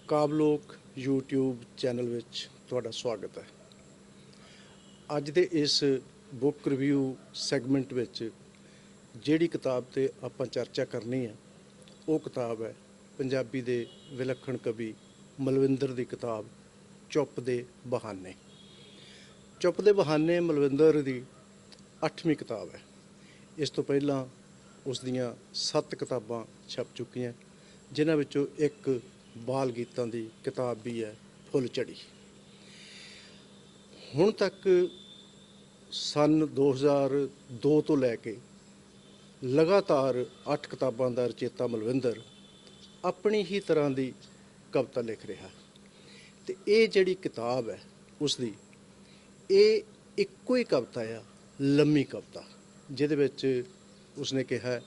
ਕਾਵਲੋਕ YouTube channel ਵਿੱਚ ਤੁਹਾਡਾ ਸਵਾਗਤ ਹੈ। ਅੱਜ ਦੇ ਇਸ ਬੁੱਕ ਰਿਵਿਊ ਸੈਗਮੈਂਟ ਵਿੱਚ ਜਿਹੜੀ ਕਿਤਾਬ ਤੇ ਆਪਾਂ ਚਰਚਾ ਕਰਨੀ ਹੈ ਉਹ ਕਿਤਾਬ ਹੈ ਪੰਜਾਬੀ ਦੇ ਵਿਲੱਖਣ ਕਵੀ ਮਲਵਿੰਦਰ ਦੀ ਕਿਤਾਬ ਚੁੱਪ ਦੇ ਬਹਾਨੇ। ਚੁੱਪ ਦੇ ਬਹਾਨੇ ਮਲਵਿੰਦਰ ਦੀ 8ਵੀਂ ਕਿਤਾਬ ਹੈ। ਇਸ ਤੋਂ ਪਹਿਲਾਂ ਉਸ ਦੀਆਂ 7 ਕਿਤਾਬਾਂ ਛਪ ਚੁੱਕੀਆਂ, ਜਿਨ੍ਹਾਂ ਵਿੱਚੋਂ ਇੱਕ ਬਾਲ ਗੀਤਾਂ ਦੀ ਕਿਤਾਬ ਵੀ ਹੈ ਫੁੱਲ ਝੜੀ। ਹੁਣ ਤੱਕ ਸਨ 2002 ਤੋਂ ਲੈ ਕੇ ਲਗਾਤਾਰ 8 ਕਿਤਾਬਾਂ ਦਾ ਰਚੇਤਾ ਮਲਵਿੰਦਰ ਆਪਣੀ ਹੀ ਤਰ੍ਹਾਂ ਦੀ ਕਵਿਤਾ ਲਿਖ ਰਿਹਾ ਤੇ ਇਹ ਜਿਹੜੀ ਕਿਤਾਬ ਹੈ ਉਸਦੀ ਇਹ ਇੱਕੋ ਹੀ ਕਵਿਤਾ ਆ, ਲੰਮੀ ਕਵਿਤਾ, ਜਿਹਦੇ ਵਿੱਚ ਉਸਨੇ ਕਿਹਾ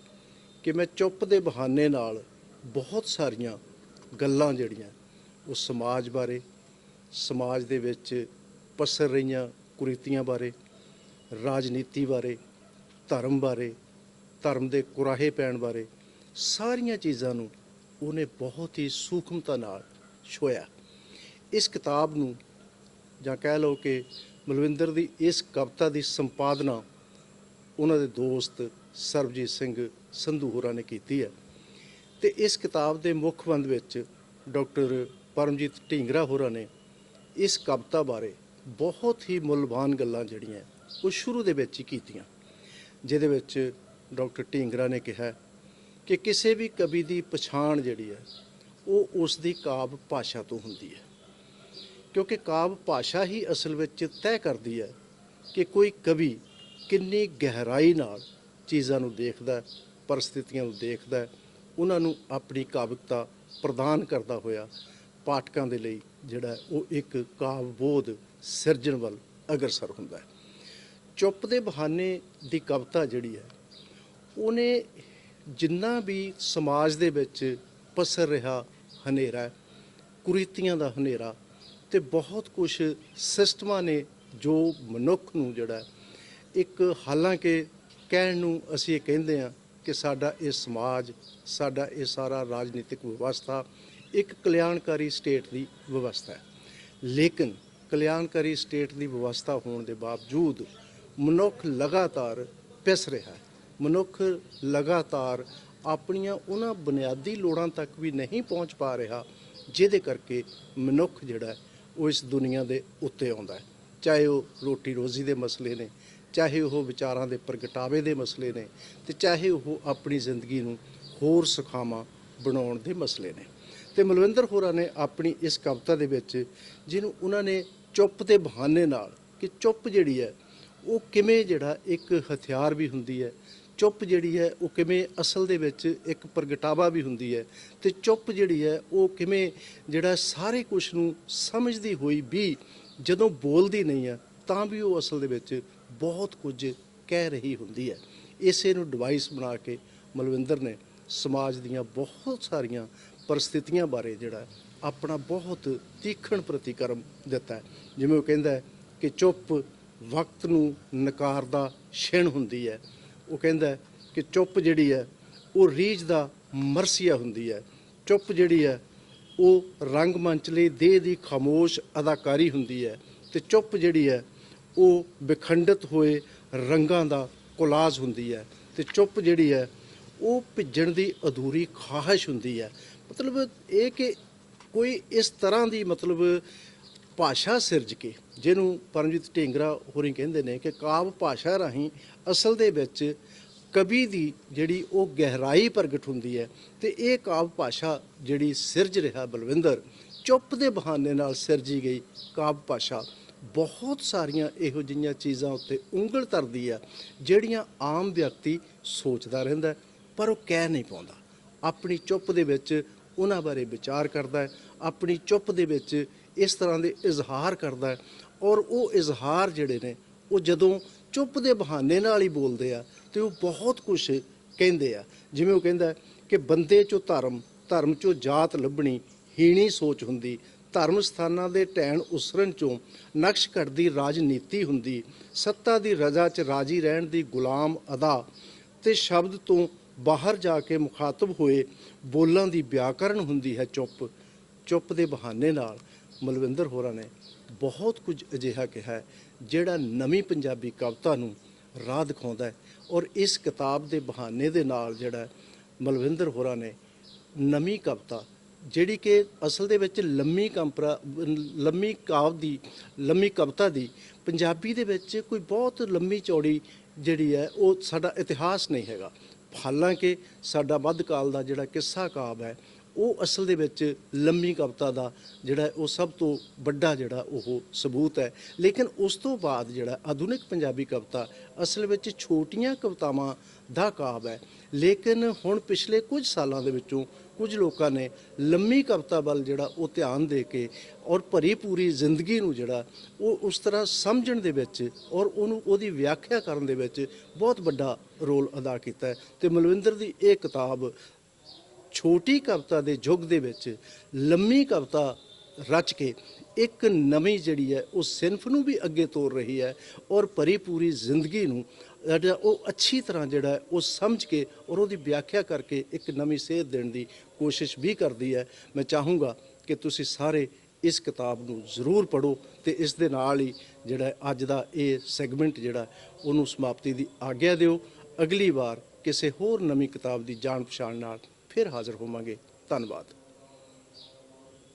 ਕਿ ਮੈਂ ਚੁੱਪ ਦੇ ਬਹਾਨੇ ਨਾਲ ਬਹੁਤ ਸਾਰੀਆਂ ਗੱਲਾਂ ਜਿਹੜੀਆਂ ਉਹ ਸਮਾਜ ਬਾਰੇ, ਸਮਾਜ ਦੇ ਵਿੱਚ ਪਸਰ ਰਹੀਆਂ ਕੁਰੀਤੀਆਂ ਬਾਰੇ, ਰਾਜਨੀਤੀ ਬਾਰੇ, ਧਰਮ ਬਾਰੇ, ਧਰਮ ਦੇ ਕੁਰਾਹੇ ਪੈਣ ਬਾਰੇ, ਸਾਰੀਆਂ ਚੀਜ਼ਾਂ ਨੂੰ ਉਹਨੇ ਬਹੁਤ ਹੀ ਸੂਖਮਤਾ ਨਾਲ ਛੋਇਆ। ਇਸ ਕਿਤਾਬ ਨੂੰ ਜਾਂ ਕਹਿ ਲਓ ਕਿ ਮਲਵਿੰਦਰ ਦੀ ਇਸ ਕਵਿਤਾ ਦੀ ਸੰਪਾਦਨਾ ਉਹਨਾਂ ਦੇ ਦੋਸਤ ਸਰਬਜੀਤ ਸਿੰਘ ਸੰਧੂ ਹੋਰਾਂ ਨੇ ਕੀਤੀ ਹੈ ਤੇ ਇਸ ਕਿਤਾਬ ਦੇ ਮੁੱਖ ਬੰਦ ਵਿੱਚ ਡਾਕਟਰ ਪਰਮਜੀਤ ਢੀਂਗਰਾ ਹੋਰਾਂ ਨੇ ਇਸ ਕਵਿਤਾ ਬਾਰੇ ਬਹੁਤ ਹੀ ਮੁੱਲਵਾਨ ਗੱਲਾਂ ਜਿਹੜੀਆਂ ਉਹ ਸ਼ੁਰੂ ਦੇ ਵਿੱਚ ਹੀ ਕੀਤੀਆਂ, ਜਿਹਦੇ ਵਿੱਚ ਡਾਕਟਰ ਢੀਂਗਰਾ ਨੇ ਕਿਹਾ ਕਿ ਕਿਸੇ ਵੀ ਕਵੀ ਦੀ ਪਛਾਣ ਜਿਹੜੀ ਹੈ ਉਹ ਉਸ ਦੀ ਕਾਵਿ ਭਾਸ਼ਾ ਤੋਂ ਹੁੰਦੀ ਹੈ, ਕਿਉਂਕਿ ਕਾਵਿ ਭਾਸ਼ਾ ਹੀ ਅਸਲ ਵਿੱਚ ਤੈਅ ਕਰਦੀ ਹੈ ਕਿ ਕੋਈ ਕਵੀ ਕਿੰਨੀ ਗਹਿਰਾਈ ਨਾਲ ਚੀਜ਼ਾਂ ਨੂੰ ਦੇਖਦਾ, ਪਰਿਸਥਿਤੀਆਂ ਨੂੰ ਦੇਖਦਾ, ਉਹਨਾਂ ਨੂੰ ਆਪਣੀ ਕਾਵਿਕਤਾ ਪ੍ਰਦਾਨ ਕਰਦਾ ਹੋਇਆ ਪਾਠਕਾਂ ਦੇ ਲਈ ਜਿਹੜਾ ਉਹ ਇੱਕ ਕਾਵਿ ਬੋਧ ਸਿਰਜਣ ਵੱਲ ਅਗਰਸਰ ਹੁੰਦਾ ਹੈ। ਚੁੱਪ ਦੇ ਬਹਾਨੇ ਦੀ ਕਵਿਤਾ ਜਿਹੜੀ ਹੈ ਉਹਨੇ ਜਿੰਨਾ ਵੀ ਸਮਾਜ ਦੇ ਵਿੱਚ ਪਸਰ ਰਿਹਾ ਹਨੇਰਾ, ਕੁਰੀਤੀਆਂ ਦਾ ਹਨੇਰਾ ਤੇ ਬਹੁਤ ਕੁਛ ਸਿਸਟਮਾਂ ਨੇ ਜੋ ਮਨੁੱਖ ਨੂੰ ਜਿਹੜਾ ਇੱਕ, ਹਾਲਾਂਕਿ ਕਹਿਣ ਨੂੰ ਅਸੀਂ ਇਹ ਕਹਿੰਦੇ ਹਾਂ ਕਿ ਸਾਡਾ ਇਹ ਸਮਾਜ, ਸਾਡਾ ਇਹ ਸਾਰਾ ਰਾਜਨੀਤਿਕ ਵਿਵਸਥਾ ਇੱਕ ਕਲਿਆਣਕਾਰੀ ਸਟੇਟ ਦੀ ਵਿਵਸਥਾ ਹੈ, ਲੇਕਿਨ ਕਲਿਆਣਕਾਰੀ ਸਟੇਟ ਦੀ ਵਿਵਸਥਾ ਹੋਣ ਦੇ ਬਾਵਜੂਦ ਮਨੁੱਖ ਲਗਾਤਾਰ ਪਿਸ ਰਿਹਾ ਹੈ। ਮਨੁੱਖ ਲਗਾਤਾਰ ਆਪਣੀਆਂ ਉਹਨਾਂ ਬੁਨਿਆਦੀ ਲੋੜਾਂ ਤੱਕ ਵੀ ਨਹੀਂ ਪਹੁੰਚ ਪਾ ਰਿਹਾ, ਜਿਹਦੇ ਕਰਕੇ ਮਨੁੱਖ ਜਿਹੜਾ ਉਹ ਇਸ ਦੁਨੀਆ ਦੇ ਉੱਤੇ ਆਉਂਦਾ ਹੈ, ਚਾਹੇ ਉਹ ਰੋਟੀ ਰੋਜ਼ੀ ਦੇ ਮਸਲੇ ਨੇ, ਚਾਹੇ ਉਹ ਵਿਚਾਰਾਂ ਦੇ ਪ੍ਰਗਟਾਵੇ ਦੇ ਮਸਲੇ ਨੇ, ਤੇ ਚਾਹੇ ਉਹ ਆਪਣੀ ਜ਼ਿੰਦਗੀ ਨੂੰ ਹੋਰ ਸੁਖਾਵਾਂ ਬਣਾਉਣ ਦੇ ਮਸਲੇ ਨੇ। ਤੇ ਮਲਵਿੰਦਰ ਹੋਰਾਂ ਨੇ ਆਪਣੀ ਇਸ ਕਵਿਤਾ ਦੇ ਵਿੱਚ, ਜਿਹਨੂੰ ਉਹਨਾਂ ਨੇ ਚੁੱਪ ਦੇ ਬਹਾਨੇ ਨਾਲ, ਕਿ ਚੁੱਪ ਜਿਹੜੀ ਹੈ ਉਹ ਕਿਵੇਂ ਜਿਹੜਾ ਇੱਕ ਹਥਿਆਰ ਵੀ ਹੁੰਦੀ ਹੈ, ਚੁੱਪ ਜਿਹੜੀ ਹੈ ਉਹ ਕਿਵੇਂ ਅਸਲ ਦੇ ਵਿੱਚ ਇੱਕ ਪ੍ਰਗਟਾਵਾ ਵੀ ਹੁੰਦੀ ਹੈ, ਤੇ ਚੁੱਪ ਜਿਹੜੀ ਹੈ ਉਹ ਕਿਵੇਂ ਜਿਹੜਾ ਸਾਰੇ ਕੁਛ ਨੂੰ ਸਮਝਦੀ ਹੋਈ ਵੀ ਜਦੋਂ ਬੋਲਦੀ ਨਹੀਂ ਹੈ ਤਾਂ ਵੀ ਉਹ ਅਸਲ ਦੇ ਵਿੱਚ ਬਹੁਤ ਕੁਝ ਕਹਿ ਰਹੀ ਹੁੰਦੀ ਹੈ। ਇਸੇ ਨੂੰ ਡਿਵਾਈਸ ਬਣਾ ਕੇ ਮਲਵਿੰਦਰ ਨੇ ਸਮਾਜ ਦੀਆਂ ਬਹੁਤ ਸਾਰੀਆਂ ਪਰਿਸਥਿਤੀਆਂ ਬਾਰੇ ਜਿਹੜਾ ਆਪਣਾ ਬਹੁਤ ਤੀਖਣ ਪ੍ਰਤੀਕਰਮ ਦਿੱਤਾ ਹੈ। ਜਿਵੇਂ ਉਹ ਕਹਿੰਦਾ ਹੈ ਕਿ ਚੁੱਪ ਵਕਤ ਨੂੰ ਨਕਾਰਦਾ ਛਿਣ ਹੁੰਦੀ ਹੈ, ਉਹ ਕਹਿੰਦਾ ਕਿ ਚੁੱਪ ਜਿਹੜੀ ਹੈ ਉਹ ਰੀਝ ਦਾ ਮਰਸੀਆ ਹੁੰਦੀ ਹੈ, ਚੁੱਪ ਜਿਹੜੀ ਹੈ ਉਹ ਰੰਗਮੰਚ ਲਈ ਦੇਹ ਦੀ ਖਾਮੋਸ਼ ਅਦਾਕਾਰੀ ਹੁੰਦੀ ਹੈ, ਤੇ ਚੁੱਪ ਜਿਹੜੀ ਹੈ ਉਹ ਵਿਖੰਡਿਤ ਹੋਏ ਰੰਗਾਂ ਦਾ ਕੋਲਾਜ ਹੁੰਦੀ ਹੈ, ਤੇ ਚੁੱਪ ਜਿਹੜੀ ਹੈ ਉਹ ਭਿੱਜਣ ਦੀ ਅਧੂਰੀ ਖਾਹਿਸ਼ ਹੁੰਦੀ ਹੈ। ਮਤਲਬ ਇਹ ਕਿ ਕੋਈ ਇਸ ਤਰ੍ਹਾਂ ਦੀ ਮਤਲਬ ਭਾਸ਼ਾ ਸਿਰਜ ਕੇ, ਜਿਹਨੂੰ ਪਰਮਜੀਤ ਢੀਂਗਰਾ ਹੋਰੀ ਕਹਿੰਦੇ ਨੇ ਕਿ ਕਾਵਿ ਭਾਸ਼ਾ ਰਾਹੀਂ ਅਸਲ ਦੇ ਵਿੱਚ ਕਵੀ ਦੀ ਜਿਹੜੀ ਉਹ ਗਹਿਰਾਈ ਪ੍ਰਗਟ ਹੁੰਦੀ ਹੈ, ਤੇ ਇਹ ਕਾਵਿ ਭਾਸ਼ਾ ਜਿਹੜੀ ਸਿਰਜ ਰਿਹਾ ਬਲਵਿੰਦਰ, ਚੁੱਪ ਦੇ ਬਹਾਨੇ ਨਾਲ ਸਿਰਜੀ ਗਈ ਕਾਵਿ ਭਾਸ਼ਾ ਬਹੁਤ ਸਾਰੀਆਂ ਇਹੋ ਜਿਹੀਆਂ ਚੀਜ਼ਾਂ ਉੱਤੇ ਉਂਗਲ ਧਰਦੀ ਆ ਜਿਹੜੀਆਂ ਆਮ ਵਿਅਕਤੀ ਸੋਚਦਾ ਰਹਿੰਦਾ ਪਰ ਉਹ ਕਹਿ ਨਹੀਂ ਪਾਉਂਦਾ। ਆਪਣੀ ਚੁੱਪ ਦੇ ਵਿੱਚ ਉਹਨਾਂ ਬਾਰੇ ਵਿਚਾਰ ਕਰਦਾ ਹੈ, ਆਪਣੀ ਚੁੱਪ ਦੇ ਵਿੱਚ ਇਸ ਤਰ੍ਹਾਂ ਦੇ ਇਜ਼ਹਾਰ ਕਰਦਾ ਹੈ, ਔਰ ਉਹ ਇਜ਼ਹਾਰ ਜਿਹੜੇ ਨੇ ਉਹ ਜਦੋਂ ਚੁੱਪ ਦੇ ਬਹਾਨੇ ਨਾਲ ਹੀ ਬੋਲਦੇ ਆ ਤੇ ਉਹ ਬਹੁਤ ਕੁਛ ਕਹਿੰਦੇ ਆ। ਜਿਵੇਂ ਉਹ ਕਹਿੰਦਾ ਕਿ ਬੰਦੇ 'ਚੋਂ ਧਰਮ, ਧਰਮ 'ਚੋਂ ਜਾਤ ਲੱਭਣੀ ਹੀਣੀ ਸੋਚ ਹੁੰਦੀ, ਧਰਮ ਸਥਾਨਾਂ ਦੇ ਢਹਿਣ ਉਸਰਨ 'ਚੋਂ ਨਕਸ਼ ਘੜਦੀ ਰਾਜਨੀਤੀ ਹੁੰਦੀ, ਸੱਤਾ ਦੀ ਰਜ਼ਾ 'ਚ ਰਾਜੀ ਰਹਿਣ ਦੀ ਗੁਲਾਮ ਅਦਾ, ਤੇ ਸ਼ਬਦ ਤੋਂ ਬਾਹਰ ਜਾ ਕੇ ਮੁਖਾਤਬ ਹੋਏ ਬੋਲਾਂ ਦੀ ਵਿਆਕਰਨ ਹੁੰਦੀ ਹੈ ਚੁੱਪ। ਚੁੱਪ ਦੇ ਬਹਾਨੇ ਨਾਲ ਮਲਵਿੰਦਰ ਹੋਰਾਂ ਨੇ ਬਹੁਤ ਕੁਝ ਅਜਿਹਾ ਕਿਹਾ ਹੈ ਜਿਹੜਾ ਨਵੀਂ ਪੰਜਾਬੀ ਕਵਿਤਾ ਨੂੰ ਰਾਹ ਦਿਖਾਉਂਦਾ ਹੈ। ਔਰ ਇਸ ਕਿਤਾਬ ਦੇ ਬਹਾਨੇ ਦੇ ਨਾਲ ਜਿਹੜਾ ਮਲਵਿੰਦਰ ਹੋਰਾਂ ਨੇ ਨਵੀਂ ਕਵਿਤਾ ਜਿਹੜੀ ਕਿ ਅਸਲ ਦੇ ਵਿੱਚ ਲੰਮੀ ਕਵਿਤਾ ਦੀ ਪੰਜਾਬੀ ਦੇ ਵਿੱਚ ਕੋਈ ਬਹੁਤ ਲੰਮੀ ਚੌੜੀ ਜਿਹੜੀ ਹੈ ਉਹ ਸਾਡਾ ਇਤਿਹਾਸ ਨਹੀਂ ਹੈਗਾ। ਹਾਲਾਂਕਿ ਸਾਡਾ ਮੱਧਕਾਲ ਦਾ ਜਿਹੜਾ ਕਿੱਸਾ ਕਾਵਿ ਹੈ ਉਹ ਅਸਲ ਦੇ ਵਿੱਚ ਲੰਮੀ ਕਵਿਤਾ ਦਾ ਜਿਹੜਾ ਉਹ ਸਭ ਤੋਂ ਵੱਡਾ ਜਿਹੜਾ ਉਹ ਸਬੂਤ ਹੈ। ਲੇਕਿਨ ਉਸ ਤੋਂ ਬਾਅਦ ਜਿਹੜਾ ਆਧੁਨਿਕ ਪੰਜਾਬੀ ਕਵਿਤਾ ਅਸਲ ਵਿੱਚ ਛੋਟੀਆਂ ਕਵਿਤਾਵਾਂ ਦਾ ਕਾਵਿ ਹੈ। ਲੇਕਿਨ ਹੁਣ ਪਿਛਲੇ ਕੁਝ ਸਾਲਾਂ ਦੇ ਵਿੱਚੋਂ ਕੁਝ ਲੋਕਾਂ ਨੇ ਲੰਮੀ ਕਵਿਤਾ ਵੱਲ ਜਿਹੜਾ ਉਹ ਧਿਆਨ ਦੇ ਕੇ ਔਰ ਭਰੀ ਪੂਰੀ ਜ਼ਿੰਦਗੀ ਨੂੰ ਜਿਹੜਾ ਉਹ ਉਸ ਤਰ੍ਹਾਂ ਸਮਝਣ ਦੇ ਵਿੱਚ ਔਰ ਉਹਦੀ ਵਿਆਖਿਆ ਕਰਨ ਦੇ ਵਿੱਚ ਬਹੁਤ ਵੱਡਾ ਰੋਲ ਅਦਾ ਕੀਤਾ ਹੈ। ਅਤੇ ਮਲਵਿੰਦਰ ਦੀ ਇਹ ਕਿਤਾਬ ਛੋਟੀ ਕਵਿਤਾ ਦੇ ਯੁੱਗ ਦੇ ਵਿੱਚ ਲੰਮੀ ਕਵਿਤਾ ਰਚ ਕੇ ਇੱਕ ਨਵੀਂ ਜਿਹੜੀ ਹੈ ਉਹ ਸਿਨਫ ਨੂੰ ਵੀ ਅੱਗੇ ਤੋਰ ਰਹੀ ਹੈ ਔਰ ਭਰੀ ਪੂਰੀ ਜ਼ਿੰਦਗੀ ਨੂੰ ਜਿਹੜਾ ਉਹ ਅੱਛੀ ਤਰ੍ਹਾਂ ਜਿਹੜਾ ਉਹ ਸਮਝ ਕੇ ਔਰ ਉਹਦੀ ਵਿਆਖਿਆ ਕਰਕੇ ਇੱਕ ਨਵੀਂ ਸੇਧ ਦੇਣ ਦੀ ਕੋਸ਼ਿਸ਼ ਵੀ ਕਰਦੀ ਹੈ। ਮੈਂ ਚਾਹੂੰਗਾ ਕਿ ਤੁਸੀਂ ਸਾਰੇ ਇਸ ਕਿਤਾਬ ਨੂੰ ਜ਼ਰੂਰ ਪੜ੍ਹੋ ਅਤੇ ਇਸ ਦੇ ਨਾਲ ਹੀ ਜਿਹੜਾ ਅੱਜ ਦਾ ਇਹ ਸੈਗਮੈਂਟ ਜਿਹੜਾ ਉਹਨੂੰ ਸਮਾਪਤੀ ਦੀ ਆਗਿਆ ਦਿਓ। ਅਗਲੀ ਵਾਰ ਕਿਸੇ ਹੋਰ ਨਵੀਂ ਕਿਤਾਬ ਦੀ ਜਾਣ ਪਛਾਣ ਨਾਲ ਫਿਰ ਹਾਜ਼ਰ ਹੋਵਾਂਗੇ। ਧੰਨਵਾਦ।